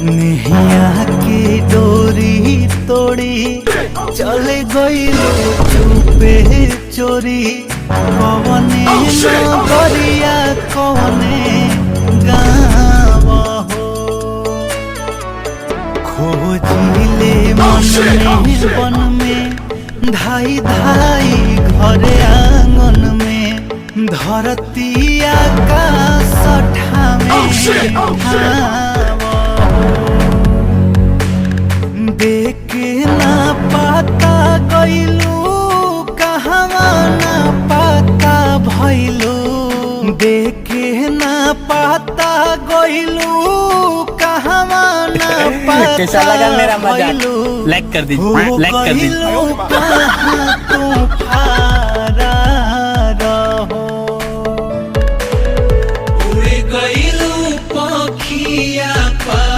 नेहिया की डोरी तोड़ी चले गईलो चुपे चोरी कवने नगरिया कवने गाँव हो खोजिले मन में वन में धाई धाई घरे आंगन में धरती आकाश देखे ना पाता गईलू कहवा ना पाता भइलू देखे ना पाता गईलू कहवा ना पाता कैसा लगा मेरा मजाक? भइलू लाइक कर दीजिए, लाइक कर दीजिए। तूफान